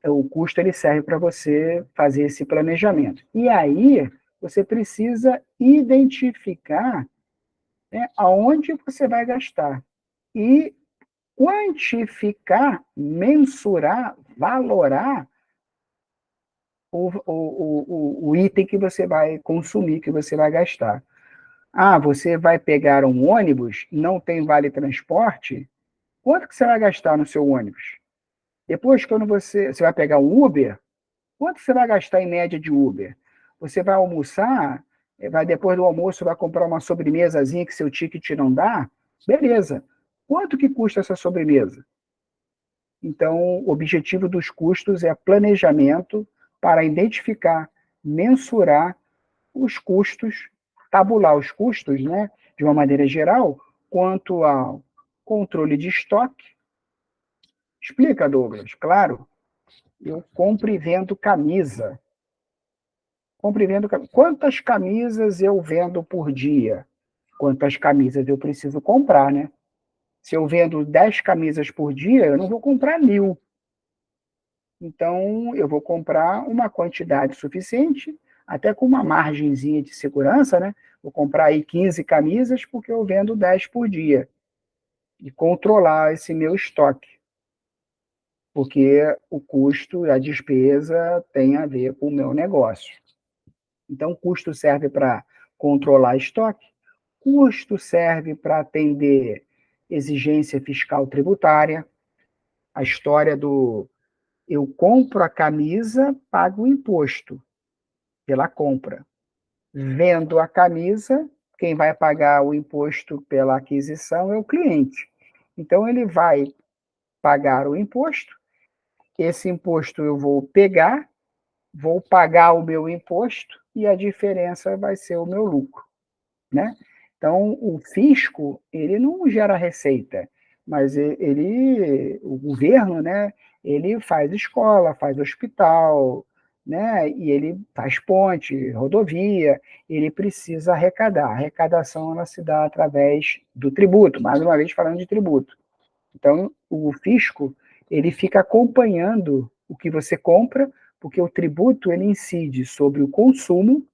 O custo ele serve para você fazer esse planejamento. E aí você precisa identificar, né, aonde você vai gastar e quantificar, mensurar, valorar o item que você vai consumir, que você vai gastar. Ah, você vai pegar um ônibus, não tem vale transporte, quanto que você vai gastar no seu ônibus? Depois, quando você vai pegar um Uber, quanto você vai gastar em média de Uber? Você vai almoçar, vai depois do almoço vai comprar uma sobremesazinha que seu ticket não dá? Beleza. Quanto que custa essa sobremesa? Então, o objetivo dos custos é planejamento para identificar, mensurar os custos, tabular os custos, né, de uma maneira geral, quanto ao controle de estoque. Explica, Douglas, claro. Eu compro e vendo camisa. Compro e vendo camisa. Quantas camisas eu vendo por dia? Quantas camisas eu preciso comprar, né? Se eu vendo 10 camisas por dia, eu não vou comprar 1.000. Então, eu vou comprar uma quantidade suficiente, até com uma margenzinha de segurança, né? Vou comprar aí 15 camisas, porque eu vendo 10 por dia. E controlar esse meu estoque. Porque o custo, a despesa tem a ver com o meu negócio. Então, custo serve para controlar estoque, custo serve para atender exigência fiscal tributária, a história do eu compro a camisa, pago o imposto pela compra. Vendo a camisa, quem vai pagar o imposto pela aquisição é o cliente. Então, ele vai pagar o imposto, esse imposto eu vou pegar, vou pagar o meu imposto e a diferença vai ser o meu lucro, né? Então, o fisco, ele não gera receita, mas o governo, né, ele faz escola, faz hospital, né, e ele faz ponte, rodovia, ele precisa arrecadar. A arrecadação, ela se dá através do tributo, mais uma vez falando de tributo. Então, o fisco, ele fica acompanhando o que você compra, porque o tributo, ele incide sobre o consumo.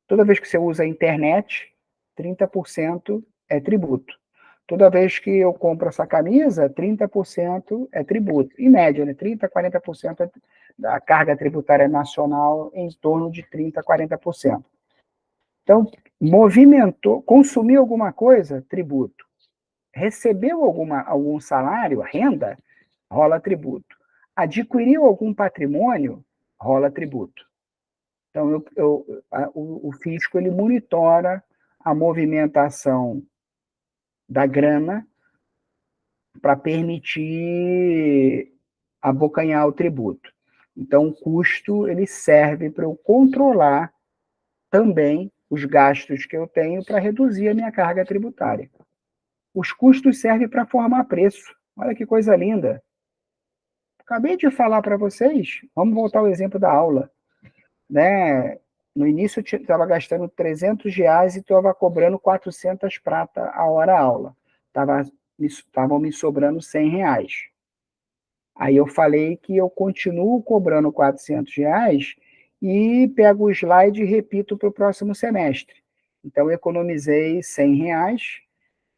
Toda vez que você usa a internet, 30% é tributo. Toda vez que eu compro essa camisa, 30% é tributo. Em média, né? 30% a 40% da carga tributária nacional, em torno de 30% a 40%. Então, movimentou, consumiu alguma coisa, tributo. Recebeu algum salário, renda, rola tributo. Adquiriu algum patrimônio, rola tributo. Então, o fisco ele monitora a movimentação da grana para permitir abocanhar o tributo. Então, o custo ele serve para eu controlar também os gastos que eu tenho para reduzir a minha carga tributária. Os custos servem para formar preço. Olha que coisa linda. Acabei de falar para vocês, vamos voltar ao exemplo da aula, né? No início eu estava gastando R$ 300 e estava cobrando 400 prata a hora aula. Estavam me sobrando R$ 100. Aí eu falei que eu continuo cobrando R$ 400 e pego o slide e repito para o próximo semestre. Então, eu economizei R$ 100,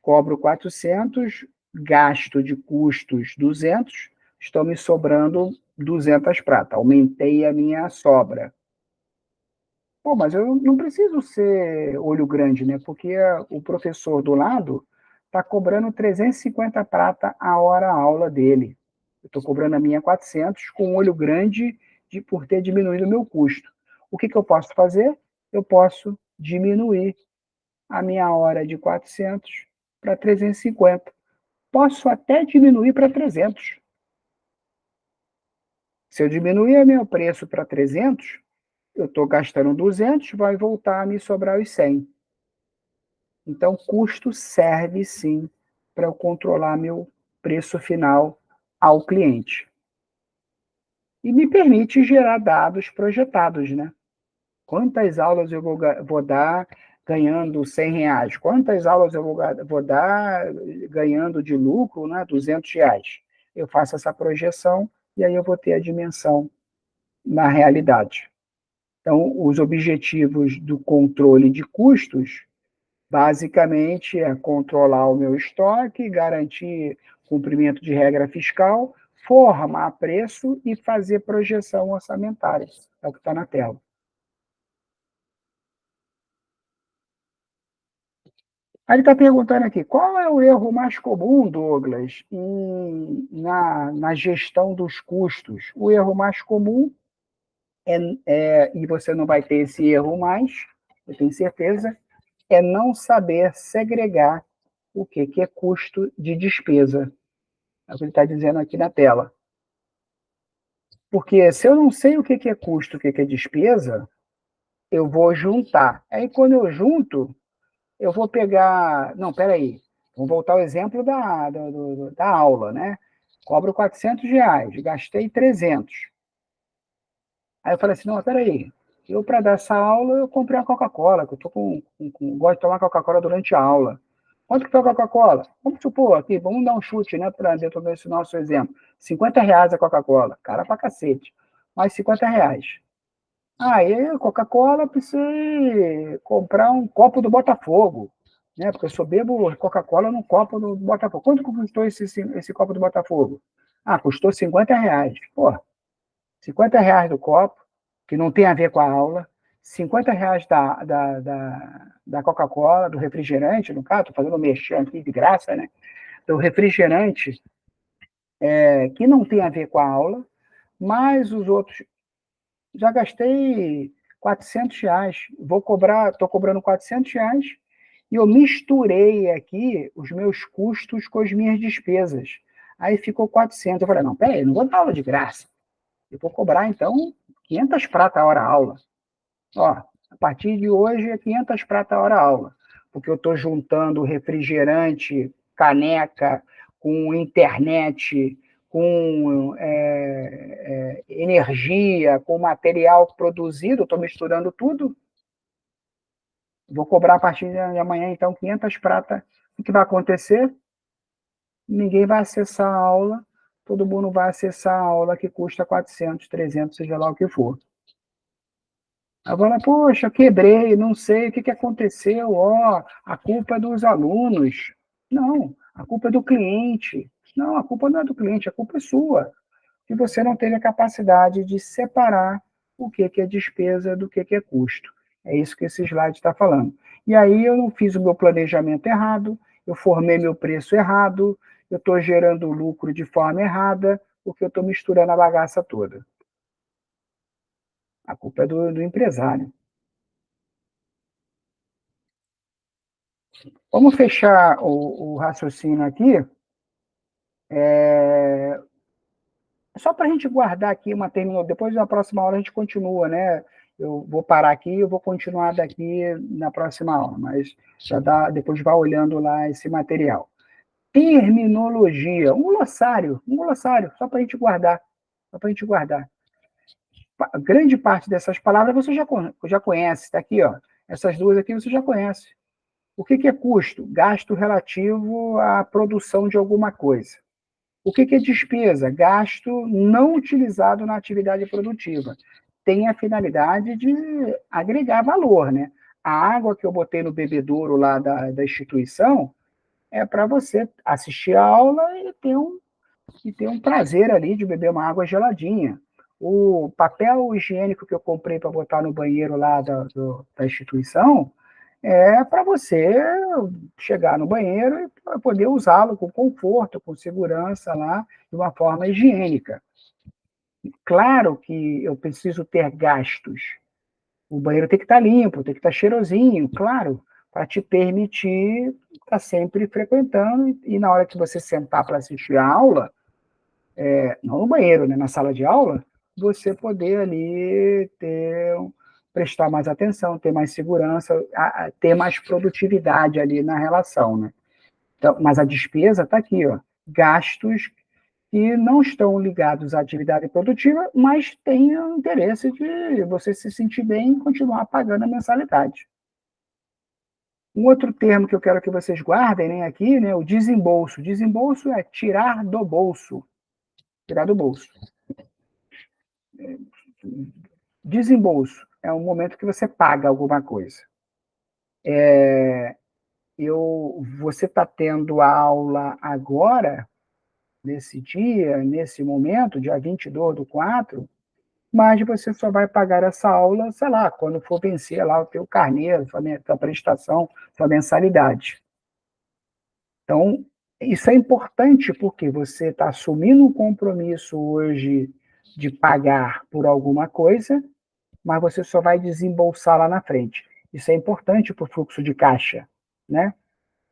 cobro 400, gasto de custos 200, estão me sobrando 200 prata. Aumentei a minha sobra. Pô, mas eu não preciso ser olho grande, né? Porque o professor do lado está cobrando 350 prata a hora a aula dele. Eu estou cobrando a minha 400 com um olho grande por ter diminuído o meu custo. O que eu posso fazer? Eu posso diminuir a minha hora de 400 para 350. Posso até diminuir para 300. Se eu diminuir o meu preço para 300, eu estou gastando 200, vai voltar a me sobrar os 100. Então, custo serve sim para eu controlar meu preço final ao cliente. E me permite gerar dados projetados, né? Quantas aulas eu vou dar ganhando R$ 100? Quantas aulas eu vou dar ganhando de lucro, né, R$ 200? Eu faço essa projeção e aí eu vou ter a dimensão na realidade. Então, os objetivos do controle de custos, basicamente, é controlar o meu estoque, garantir cumprimento de regra fiscal, formar preço e fazer projeção orçamentária. É o que está na tela. Aí ele está perguntando aqui, qual é o erro mais comum, Douglas, na gestão dos custos? O erro mais comum e você não vai ter esse erro mais, eu tenho certeza, é não saber segregar o que é custo de despesa. É o que ele está dizendo aqui na tela. Porque se eu não sei o que é custo, o que é despesa, eu vou juntar. Aí quando eu junto, eu vou pegar. Não, peraí. Vamos voltar ao exemplo da aula, né? Cobro R$ 400, gastei 300. Aí eu falei assim: não, peraí. Eu, para dar essa aula, eu comprei uma Coca-Cola, que eu tô gosto de tomar Coca-Cola durante a aula. Quanto que foi a Coca-Cola? Vamos supor aqui, vamos dar um chute, né, para dentro desse nosso exemplo. R$ 50 a Coca-Cola. Cara pra cacete. Mais R$ 50. Aí a Coca-Cola precisa comprar um copo do Botafogo, né? Porque eu só bebo Coca-Cola num copo do Botafogo. Quanto custou esse copo do Botafogo? Ah, custou R$ 50. Pô, R$ 50 do copo, que não tem a ver com a aula, R$ 50 da Coca-Cola, do refrigerante, no caso, estou fazendo um merchan aqui de graça, né? Do refrigerante, que não tem a ver com a aula, mas os outros já gastei R$ 400, estou cobrando R$ 400 e eu misturei aqui os meus custos com as minhas despesas. Aí ficou 400. Eu falei, não, peraí, não vou dar aula de graça. Eu vou cobrar, então, 500 prata a hora aula. Ó, a partir de hoje é 500 prata a hora aula, porque eu estou juntando refrigerante, caneca, com internet, com energia, com material produzido, estou misturando tudo. Vou cobrar a partir de amanhã, então, 500 prata. O que vai acontecer? Ninguém vai acessar a aula, todo mundo vai acessar a aula que custa 400, 300, seja lá o que for. Agora, poxa, quebrei, não sei o que aconteceu, a culpa é dos alunos. Não, a culpa é do cliente. Não, a culpa não é do cliente, a culpa é sua. Que você não teve a capacidade de separar o que é despesa do que é custo. É isso que esse slide está falando. E aí eu não fiz o meu planejamento errado, eu formei meu preço errado, eu estou gerando lucro de forma errada, porque eu estou misturando a bagaça toda. A culpa é do empresário. Vamos fechar o raciocínio aqui. Só para a gente guardar aqui uma terminologia, depois na próxima aula a gente continua, né? Eu vou parar aqui e eu vou continuar daqui na próxima aula, mas já dá, depois vai olhando lá esse material. Terminologia, um glossário, só para a gente guardar, só para a gente guardar. Grande parte dessas palavras você já conhece, está aqui, ó. Essas duas aqui você já conhece. O que é custo? Gasto relativo à produção de alguma coisa. O que é despesa? Gasto não utilizado na atividade produtiva. Tem a finalidade de agregar valor, né? A água que eu botei no bebedouro lá da instituição é para você assistir a aula e ter um prazer ali de beber uma água geladinha. O papel higiênico que eu comprei para botar no banheiro lá da instituição é para você chegar no banheiro e poder usá-lo com conforto, com segurança lá, de uma forma higiênica. Claro que eu preciso ter gastos. O banheiro tem que estar limpo, tem que estar cheirosinho, claro, para te permitir estar sempre frequentando e na hora que você sentar para assistir a aula, não no banheiro, né, na sala de aula, você poder ali prestar mais atenção, ter mais segurança, ter mais produtividade ali na relação, né? Então, mas a despesa está aqui, ó, gastos que não estão ligados à atividade produtiva, mas têm o interesse de você se sentir bem e continuar pagando a mensalidade. Um outro termo que eu quero que vocês guardem, né, aqui, né, o desembolso. Desembolso é tirar do bolso. Tirar do bolso. Desembolso é um momento que você paga alguma coisa. Você está tendo a aula agora, nesse dia, nesse momento, dia 22/4, mas você só vai pagar essa aula, sei lá, quando for vencer lá o teu carnê, sua prestação, sua mensalidade. Então, isso é importante porque você está assumindo um compromisso hoje de pagar por alguma coisa, mas você só vai desembolsar lá na frente. Isso é importante para o fluxo de caixa, né?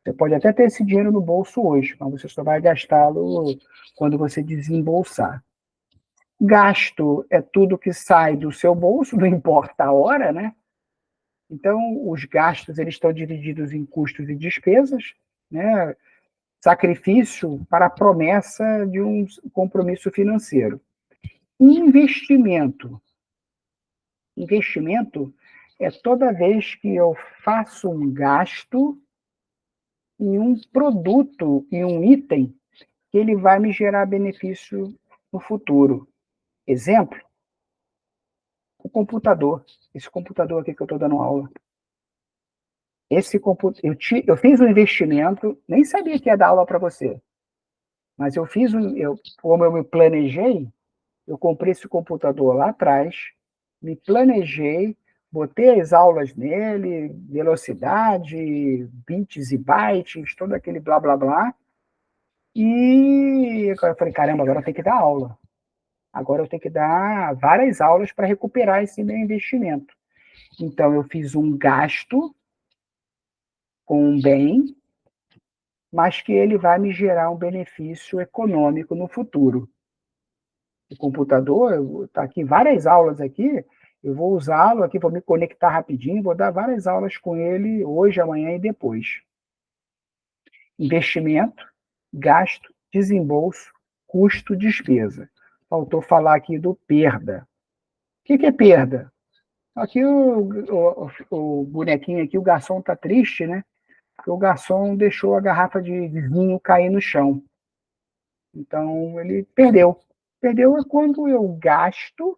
Você pode até ter esse dinheiro no bolso hoje, mas você só vai gastá-lo quando você desembolsar. Gasto é tudo que sai do seu bolso, não importa a hora, né? Então, os gastos eles estão divididos em custos e despesas, né? Sacrifício para a promessa de um compromisso financeiro. Investimento. Investimento é toda vez que eu faço um gasto em um produto, em um item, que ele vai me gerar benefício no futuro. Exemplo, o computador. Esse computador aqui que eu estou dando aula. Eu fiz um investimento, nem sabia que ia dar aula para você, mas como eu me planejei, eu comprei esse computador lá atrás, me planejei, botei as aulas nele, velocidade, bits e bytes, todo aquele blá blá blá. E eu falei, caramba, agora eu tenho que dar aula. Agora eu tenho que dar várias aulas para recuperar esse meu investimento. Então, eu fiz um gasto com um bem, mas que ele vai me gerar um benefício econômico no futuro. O computador, está aqui várias aulas aqui, eu vou usá-lo aqui, vou me conectar rapidinho, vou dar várias aulas com ele hoje, amanhã e depois. Investimento, gasto, desembolso, custo, despesa. Faltou falar aqui do perda. O que é perda? Aqui o bonequinho aqui, o garçom está triste, né? Porque o garçom deixou a garrafa de vinho cair no chão. Então, ele perdeu. Perdeu é quando eu gasto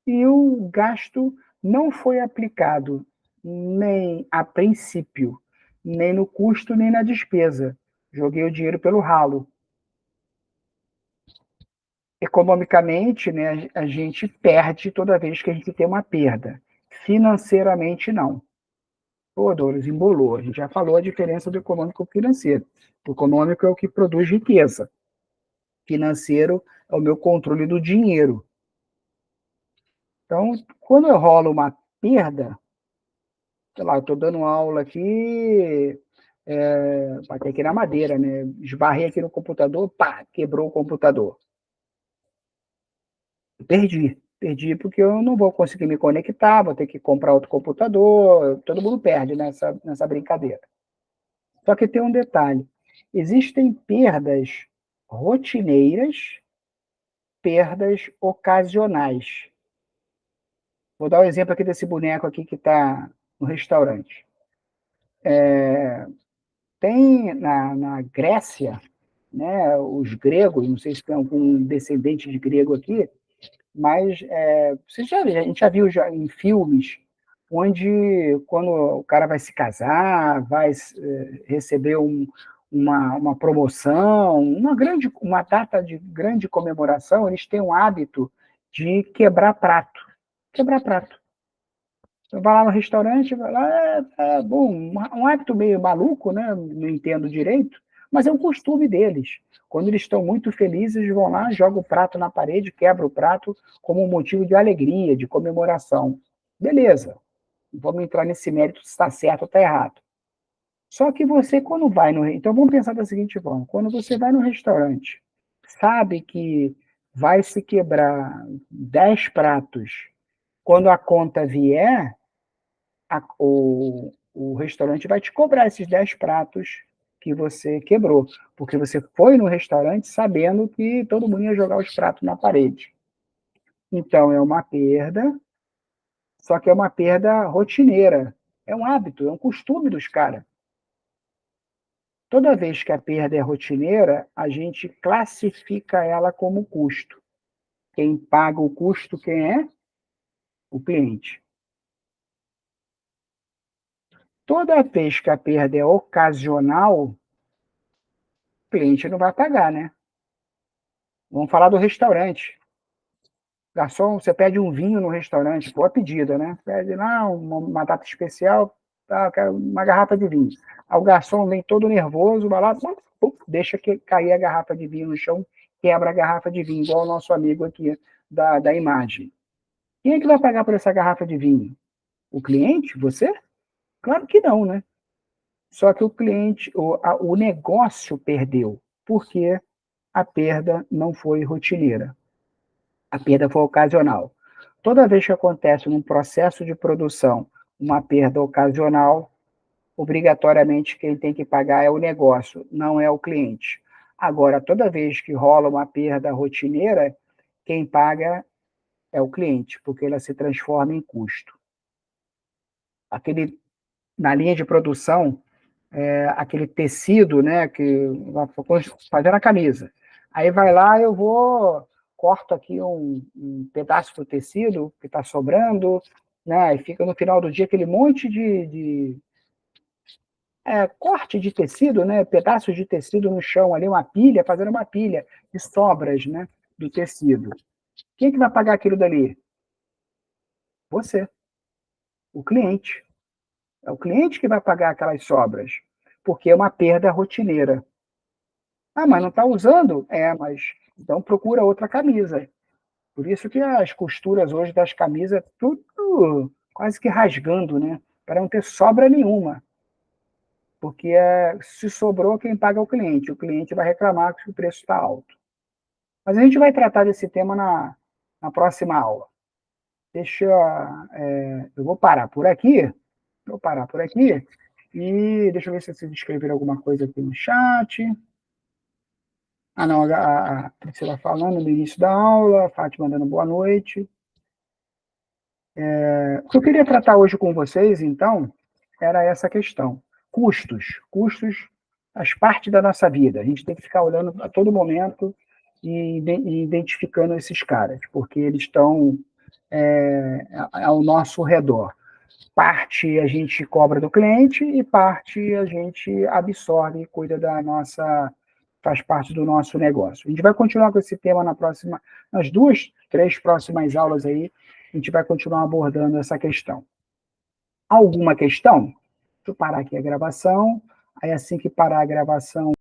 e o gasto não foi aplicado nem a princípio, nem no custo, nem na despesa. Joguei o dinheiro pelo ralo. Economicamente, né, a gente perde toda vez que a gente tem uma perda. Financeiramente, não. Pô, Douglas, embolou. A gente já falou a diferença do econômico e o financeiro. O econômico é o que produz riqueza. Financeiro é o meu controle do dinheiro. Então, quando eu rolo uma perda, sei lá, eu estou dando aula aqui, batei aqui na madeira, né? Esbarrei aqui no computador, pá, quebrou o computador. Perdi porque eu não vou conseguir me conectar, vou ter que comprar outro computador, todo mundo perde nessa brincadeira. Só que tem um detalhe: existem perdas rotineiras, perdas ocasionais. Vou dar um exemplo aqui desse boneco aqui que está no restaurante. Tem na Grécia, né, os gregos, não sei se tem algum descendente de grego aqui, mas a gente já viu já em filmes onde quando o cara vai se casar, vai receber uma promoção, uma data de grande comemoração, eles têm um hábito de quebrar prato. Quebrar prato. Você vai lá no restaurante, vai lá, bom, um hábito meio maluco, né? Não entendo direito, mas é um costume deles. Quando eles estão muito felizes, eles vão lá, jogam o prato na parede, quebram o prato como um motivo de alegria, de comemoração. Beleza, vamos entrar nesse mérito se está certo ou está errado. Só que você, quando vai no. Então, vamos pensar da seguinte forma: quando você vai no restaurante, sabe que vai se quebrar 10 pratos, quando a conta vier, o restaurante vai te cobrar esses 10 pratos que você quebrou, porque você foi no restaurante sabendo que todo mundo ia jogar os pratos na parede. Então, é uma perda, só que é uma perda rotineira. É um hábito, é um costume dos caras. Toda vez que a perda é rotineira, a gente classifica ela como custo. Quem paga o custo, quem é? O cliente. Toda vez que a perda é ocasional, o cliente não vai pagar, né? Vamos falar do restaurante. Garçom, você pede um vinho no restaurante, boa pedida, né? Pede lá uma data especial, tá, eu quero uma garrafa de vinho. Aí o garçom vem todo nervoso, vai lá, deixa cair a garrafa de vinho no chão, quebra a garrafa de vinho, igual o nosso amigo aqui da imagem. Quem é que vai pagar por essa garrafa de vinho? O cliente? Você? Claro que não, né? Só que o cliente, o negócio perdeu, porque a perda não foi rotineira. A perda foi ocasional. Toda vez que acontece num processo de produção uma perda ocasional, obrigatoriamente quem tem que pagar é o negócio, não é o cliente. Agora, toda vez que rola uma perda rotineira, quem paga é o cliente, porque ela se transforma em custo. Aquele, na linha de produção, aquele tecido, né, que fazendo a camisa. Aí vai lá, eu vou, corto aqui um pedaço do tecido que está sobrando, né, e fica no final do dia aquele monte de corte de tecido, né, pedaços de tecido no chão ali, uma pilha, fazendo uma pilha de sobras, né, do tecido. Quem é que vai pagar aquilo dali? Você, o cliente. É o cliente que vai pagar aquelas sobras, porque é uma perda rotineira. Ah, mas não está usando? Mas então procura outra camisa. Por isso que as costuras hoje das camisas, tudo quase que rasgando, né? Para não ter sobra nenhuma. Porque se sobrou, quem paga é o cliente. O cliente vai reclamar que o preço está alto. Mas a gente vai tratar desse tema na próxima aula. Deixa eu vou parar por aqui. Vou parar por aqui. E deixa eu ver se vocês escreveram alguma coisa aqui no chat. Ah, não, a Priscila falando no início da aula, a Fátima dando boa noite. O que eu queria tratar hoje com vocês, então, era essa questão. Custos. Custos faz parte da nossa vida. A gente tem que ficar olhando a todo momento e identificando esses caras, porque eles estão ao nosso redor. Parte a gente cobra do cliente e parte a gente absorve e cuida da nossa, faz parte do nosso negócio. A gente vai continuar com esse tema nas 2, 3 próximas aulas aí, a gente vai continuar abordando essa questão. Alguma questão? Deixa eu parar aqui a gravação, aí assim que parar a gravação,